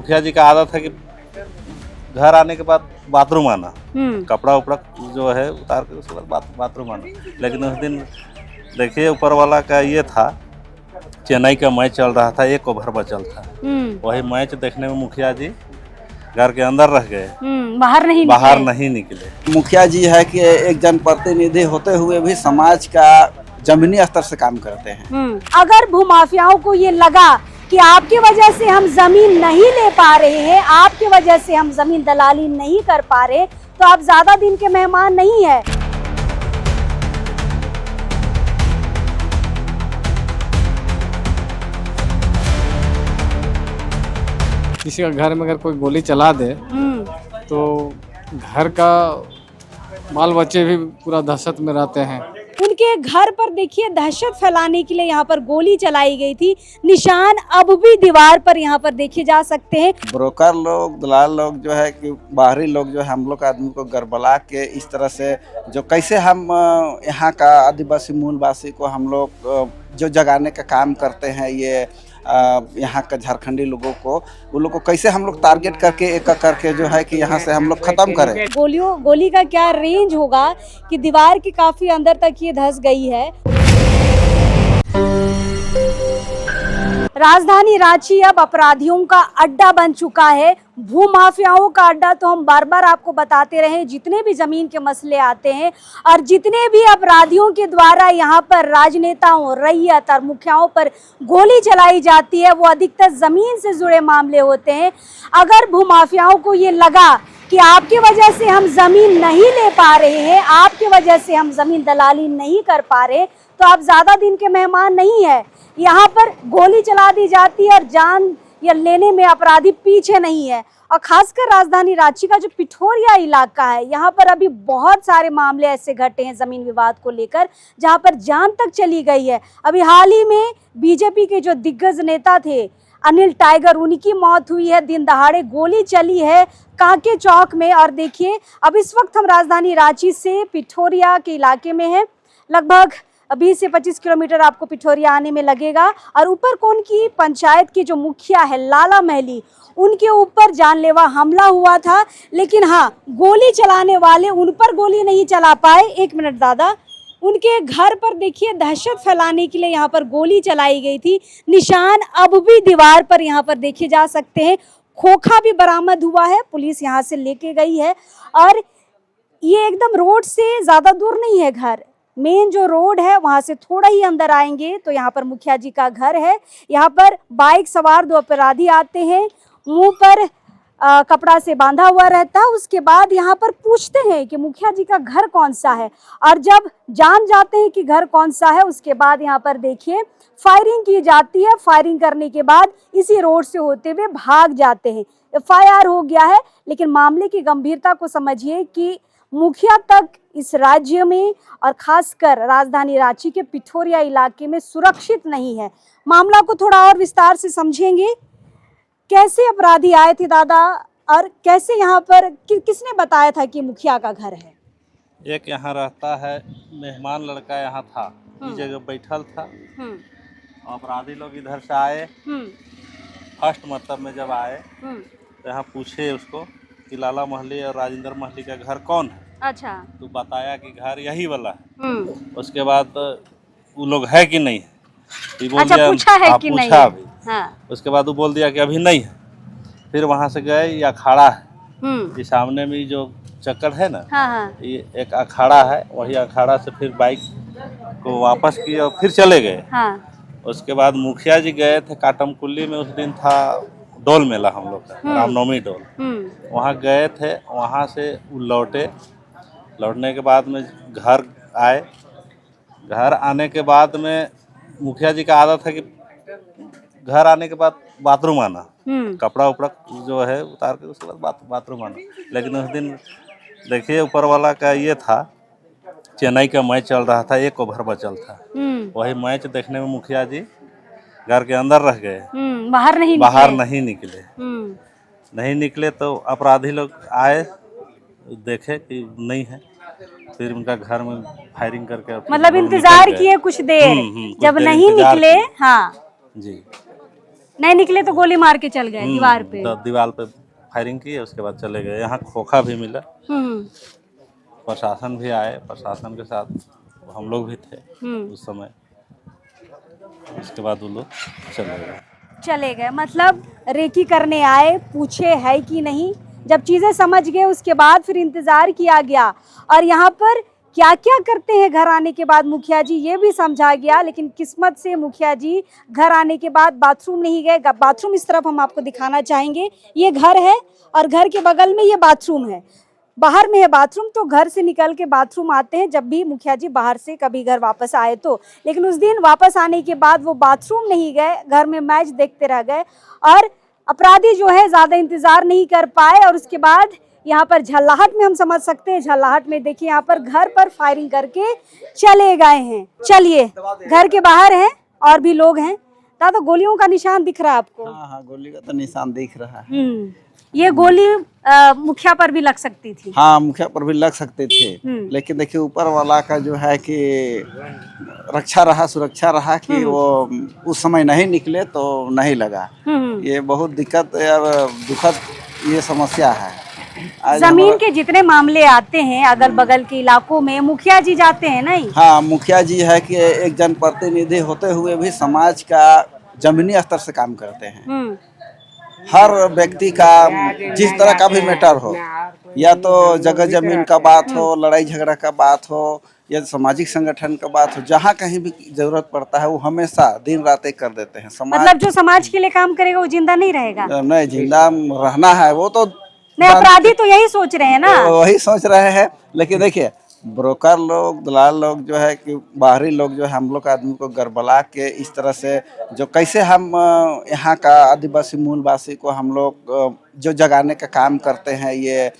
मुखिया जी का आदत है कि घर आने के बाद बाथरूम आना, कपड़ा उपड़ा जो है उतार के उसके बाद बाथरूम आना। लेकिन उस दिन देखिए ऊपर वाला का ये था, चेन्नई का मैच चल रहा था, 1 ओवर बचल था। वही मैच देखने में मुखिया जी घर के अंदर रह गए, बाहर नहीं निकले। मुखिया जी है कि एक जनप्रतिनिधि होते हुए भी समाज का जमीनी स्तर से काम करते हैं। अगर भूमाफियाओं को ये लगा कि आपकी वजह से हम जमीन नहीं ले पा रहे हैं, आपकी वजह से हम जमीन दलाली नहीं कर पा रहे, तो आप ज्यादा दिन के मेहमान नहीं है। किसी का घर में अगर कोई गोली चला दे तो घर का बाल बच्चे भी पूरा दहशत में रहते हैं। उनके घर पर देखिए दहशत फैलाने के लिए यहाँ पर गोली चलाई गई थी, निशान अब भी दीवार पर यहाँ पर देखे जा सकते हैं। ब्रोकर लोग, दलाल लोग जो है कि बाहरी लोग जो है हम लोग आदमी को गड़बड़ा के इस तरह से जो कैसे हम यहाँ का आदिवासी मूलवासी को हम लोग जो जगाने का काम करते हैं, ये यहाँ का झारखंडी लोगों को, वो लोग को कैसे हम लोग टारगेट करके एक करके जो है कि यहाँ से हम लोग खत्म करें। गोली का क्या रेंज होगा कि दीवार के काफी अंदर तक ये धंस गई है। राजधानी रांची अब अपराधियों का अड्डा बन चुका है, भूमाफियाओं का अड्डा। तो हम बार बार आपको बताते रहे, जितने भी जमीन के मसले आते हैं और जितने भी अपराधियों के द्वारा यहाँ पर राजनेताओं, रैयत और मुखियाओं पर गोली चलाई जाती है, वो अधिकतर जमीन से जुड़े मामले होते हैं। अगर भूमाफियाओं को ये लगा कि आपकी वजह से हम जमीन नहीं ले पा रहे हैं, आपकी वजह से हम जमीन दलाली नहीं कर पा रहे, तो आप ज्यादा दिन के मेहमान नहीं है। यहाँ पर गोली चला दी जाती है और जान या लेने में अपराधी पीछे नहीं है। और खासकर राजधानी रांची का जो पिठोरिया इलाका है, यहाँ पर अभी बहुत सारे मामले ऐसे घटे हैं जमीन विवाद को लेकर, जहाँ पर जान तक चली गई है। अभी हाल ही में बीजेपी के जो दिग्गज नेता थे अनिल टाइगर, उनकी मौत हुई है, दिन दहाड़े गोली चली है कांके चौक में। और देखिए अब इस वक्त हम राजधानी रांची से पिठोरिया के इलाके में हैं, लगभग 20 से 25 किलोमीटर आपको पिठोरिया आने में लगेगा। और ऊपरकोट की पंचायत की जो मुखिया है लाला महली, उनके ऊपर जानलेवा हमला हुआ था, लेकिन हाँ, गोली चलाने वाले उन पर गोली नहीं चला पाए। एक मिनट दादा, उनके घर पर देखिए दहशत फैलाने के लिए यहाँ पर गोली चलाई गई थी, निशान अब भी दीवार पर यहाँ पर देखे जा सकते हैं। खोखा भी बरामद हुआ है, पुलिस यहाँ से लेके गई है। और ये एकदम रोड से ज़्यादा दूर नहीं है घर, मेन जो रोड है वहां से थोड़ा ही अंदर आएंगे तो यहाँ पर मुखिया जी का घर है। यहाँ पर बाइक सवार 2 अपराधी आते हैं, मुंह पर कपड़ा से बांधा हुआ रहता है। उसके बाद यहाँ पर पूछते हैं कि मुखिया जी का घर कौन सा है, और जब जान जाते हैं कि घर कौन सा है, उसके बाद यहाँ पर देखिए फायरिंग की जाती है। फायरिंग करने के बाद इसी रोड से होते हुए भाग जाते हैं। FIR हो गया है, लेकिन मामले की गंभीरता को समझिए कि मुखिया तक इस राज्य में और खासकर राजधानी रांची के पिठोरिया इलाके में सुरक्षित नहीं है। मामला को थोड़ा और विस्तार से समझेंगे। कैसे अपराधी आए थे दादा, और कैसे यहाँ पर किसने बताया था कि मुखिया का घर है? एक यहाँ रहता है मेहमान लड़का, यहाँ था, इस जगह बैठल था। अपराधी लोग इधर से आए, फर्स्ट मतलब में जब आए तो यहाँ पूछे उसको कि लाला महली और राजेंद्र महली का घर कौन है। अच्छा। तो बताया कि घर यही वाला है। उसके बाद वो लोग है कि नहीं है, अच्छा, पूछा है कि नहीं है। हाँ। उसके बाद वो बोल दिया कि अभी नहीं है। फिर वहाँ से गए, ये अखाड़ा है, ये सामने में जो चक्कर है ना, हाँ। ये एक अखाड़ा है, वही अखाड़ा से फिर बाइक को वापस किया और फिर चले गए। हाँ। उसके बाद मुखिया जी गए थे काटमकुल्ली में, उस दिन था डोल मेला हम लोग का, रामनवमी डोल, वहाँ गए थे। वहाँ से वो लौटने के बाद में घर आए। घर आने के बाद में मुखिया जी का आदत है कि घर आने के बाद बाथरूम आना, कपड़ा उपड़ा जो है उतार के उसके बाद बाथरूम आना। लेकिन उस दिन देखिए ऊपर वाला का ये था, चेन्नई का मैच चल रहा था, 1 ओवर बचल था। वही मैच देखने में मुखिया जी घर के अंदर रह गए, बाहर नहीं निकले। तो अपराधी लोग आए, देखे कि नहीं है, फिर उनका घर में फायरिंग करके मतलब इंतजार किए कुछ देर, जब नहीं निकले। हाँ जी। नहीं निकले तो गोली मार के चल गए दीवार पे। तो दीवार पे फायरिंग की, उसके बाद चले गए। यहाँ खोखा भी मिला, प्रशासन भी आए, प्रशासन के साथ हम लोग भी थे उस समय। उसके बाद वो लोग चले गए। मतलब रेकी करने आए, पूछे है कि नहीं, जब चीजें समझ गए उसके बाद फिर इंतजार किया गया। और यहाँ पर क्या क्या करते हैं घर आने के बाद मुखिया जी, ये भी समझा गया। लेकिन किस्मत से मुखिया जी घर आने के बाद बाथरूम नहीं गए। बाथरूम इस तरफ हम आपको दिखाना चाहेंगे। ये घर है और घर के बगल में ये बाथरूम है, बाहर में है बाथरूम। तो घर से निकल के बाथरूम आते हैं जब भी मुखिया जी बाहर से कभी घर वापस आए तो। लेकिन उस दिन वापस आने के बाद वो बाथरूम नहीं गए, घर में मैच देखते रह गए। और अपराधी जो है ज़्यादा इंतज़ार नहीं कर पाए। और उसके बाद यहाँ पर झल्लाहट में हम समझ सकते हैं, झल्लाहट में देखिए यहाँ पर घर पर फायरिंग करके चले गए हैं। चलिए, घर के बाहर हैं और भी लोग हैं। दादा गोलियों का निशान दिख रहा है आपको? हाँ, गोली का तो निशान दिख रहा है। ये गोली मुखिया पर भी लग सकती थी। हाँ, मुखिया पर भी लग सकते थे, लेकिन देखिए ऊपर वाला का जो है कि रक्षा रहा, सुरक्षा रहा कि वो उस समय नहीं निकले तो नहीं लगा। ये बहुत दिक्कत और दुखद ये समस्या है। जमीन के जितने मामले आते हैं अगल बगल के इलाकों में मुखिया जी जाते हैं नहीं? हाँ, मुखिया जी है कि एक जनप्रतिनिधि होते हुए भी समाज का जमीनी स्तर से काम करते हैं। हर व्यक्ति का जिस तरह का भी मैटर हो, या तो जगह जमीन का बात हो, लड़ाई झगड़ा का बात हो, या सामाजिक संगठन का बात हो, जहाँ कहीं भी जरूरत पड़ता है वो हमेशा दिन रात एक कर देते हैं। मतलब जो समाज के लिए काम करेगा वो जिंदा नहीं रहेगा? नहीं, जिंदा रहना है वो तो नहीं, अपराधी तो यही सोच रहे हैं ना, वही सोच रहे हैं। लेकिन देखिए ब्रोकर लोग, दलाल लोग जो है कि बाहरी लोग जो है हम लोग आदमी को गरबला के इस तरह से जो कैसे हम यहाँ का आदिवासी मूलवासी को हम लोग जो जगाने का काम करते हैं, ये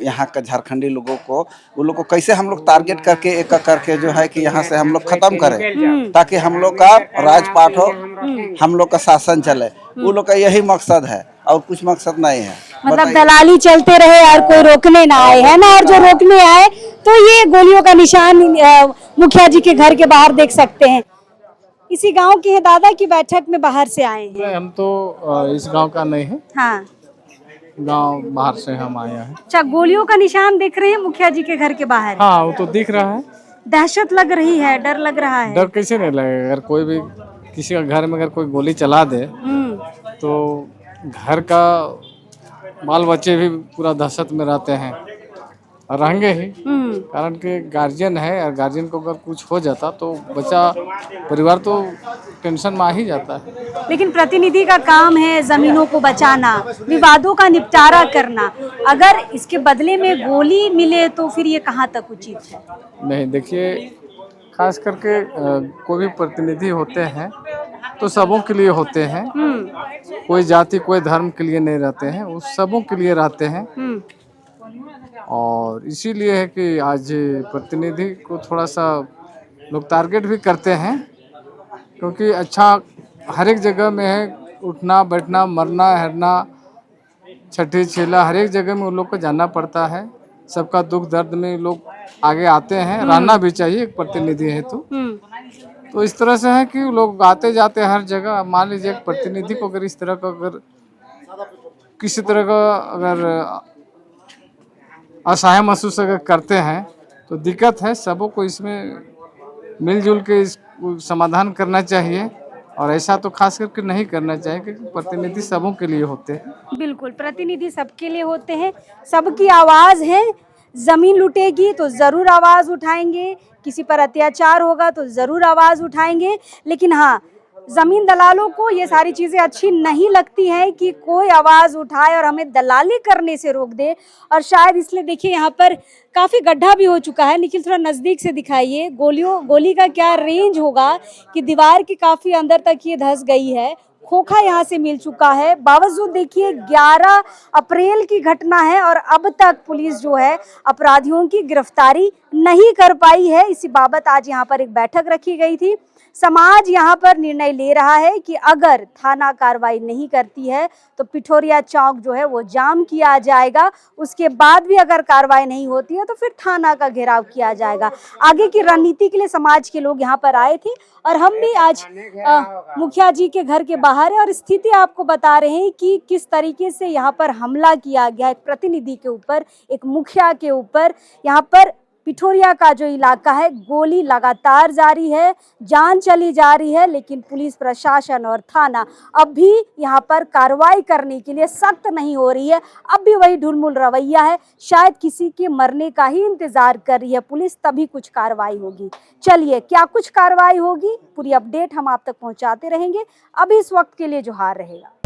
यहाँ का झारखंडी लोगों को, वो लोग को कैसे हम लोग टारगेट करके एक करके जो है कि यहाँ से हम लोग खत्म करें, ताकि हम लोग का राजपाट हो, हम लोग का शासन चले। वो लोग का यही मकसद है और कुछ मकसद नहीं है। मतलब दलाली चलते रहे और कोई रोकने ना आए, है ना? और जो रोकने आए तो ये गोलियों का निशान मुखिया जी के घर के बाहर देख सकते हैं। इसी गांव के हैं दादा की बैठक में बाहर से आए हैं? हम तो इस गांव का नहीं है। हाँ, गांव बाहर से हम आए हैं। अच्छा, गोलियों का निशान दिख रहे हैं मुखिया जी के घर के बाहर? हाँ, वो तो दिख रहा है। दहशत लग रही है, डर लग रहा है? डर कैसे नहीं लगेगा? अगर कोई भी किसी का घर में अगर कोई गोली चला दे तो घर का बाल बच्चे भी पूरा दहशत में रहते हैं और रहेंगे ही। कारण कि गार्जियन है, और गार्जियन को अगर कुछ हो जाता तो बच्चा परिवार तो टेंशन में आ ही जाता है। लेकिन प्रतिनिधि का काम है जमीनों को बचाना, विवादों का निपटारा करना। अगर इसके बदले में गोली मिले तो फिर ये कहाँ तक उचित है? नहीं, देखिए, खास करके कोई भी प्रतिनिधि होते हैं तो सबों के लिए होते हैं। कोई जाति कोई धर्म के लिए नहीं रहते हैं, वो सबों के लिए रहते हैं। और इसीलिए है कि आज प्रतिनिधि को थोड़ा सा लोग टारगेट भी करते हैं, क्योंकि अच्छा हर एक जगह में है, उठना बैठना मरना हरना छठी छेला हर एक जगह में उन लोग को जानना पड़ता है। सबका दुख दर्द में लोग आगे आते हैं, रहना भी चाहिए एक प्रतिनिधि है तो इस तरह से है कि लोग आते जाते हर जगह। मान लीजिए एक प्रतिनिधि को अगर इस तरह का अगर किसी तरह का अगर असहाय महसूस अगर करते हैं तो दिक्कत है। सबों को इसमें मिलजुल के इस समाधान करना चाहिए, और ऐसा तो खास करके नहीं करना चाहिए, क्योंकि प्रतिनिधि सबों के लिए होते हैं। बिल्कुल, प्रतिनिधि सबके लिए होते हैं, सबकी आवाज़ है। ज़मीन लुटेगी तो ज़रूर आवाज़ उठाएंगे, किसी पर अत्याचार होगा तो ज़रूर आवाज़ उठाएंगे। लेकिन हाँ, ज़मीन दलालों को ये सारी चीज़ें अच्छी नहीं लगती हैं कि कोई आवाज़ उठाए और हमें दलाली करने से रोक दे। और शायद इसलिए देखिए यहाँ पर काफ़ी गड्ढा भी हो चुका है। निखिल थोड़ा नज़दीक से दिखाइए, गोली का क्या रेंज होगा कि दीवार के काफ़ी अंदर तक ये धंस गई है। खोखा यहाँ से मिल चुका है। बावजूद देखिए 11 अप्रैल की घटना है और अब तक पुलिस जो है अपराधियों की गिरफ्तारी नहीं कर पाई है। इसी बाबत आज यहाँ पर एक बैठक रखी गई थी। समाज यहाँ पर निर्णय ले रहा है कि अगर थाना कार्रवाई नहीं करती है तो पिठोरिया चौक जो है वो जाम किया जाएगा। उसके बाद भी अगर कार्रवाई नहीं होती है तो फिर थाना का घेराव किया जाएगा। आगे की रणनीति के लिए समाज के लोग यहाँ पर आए थे और हम भी आज मुखिया जी के घर के बाहर बाहर है और स्थिति आपको बता रहे हैं कि किस तरीके से यहाँ पर हमला किया गया एक प्रतिनिधि के ऊपर, एक मुखिया के ऊपर। यहाँ पर पिठोरिया का जो इलाका है, गोली लगातार जारी है, जान चली जा रही है, लेकिन पुलिस प्रशासन और थाना अब भी यहाँ पर कार्रवाई करने के लिए सख्त नहीं हो रही है। अब भी वही ढुलमुल रवैया है, शायद किसी के मरने का ही इंतजार कर रही है पुलिस, तभी कुछ कार्रवाई होगी। चलिए, क्या कुछ कार्रवाई होगी, पूरी अपडेट हम आप तक पहुँचाते रहेंगे। अभी इस वक्त के लिए जोहार रहेगा।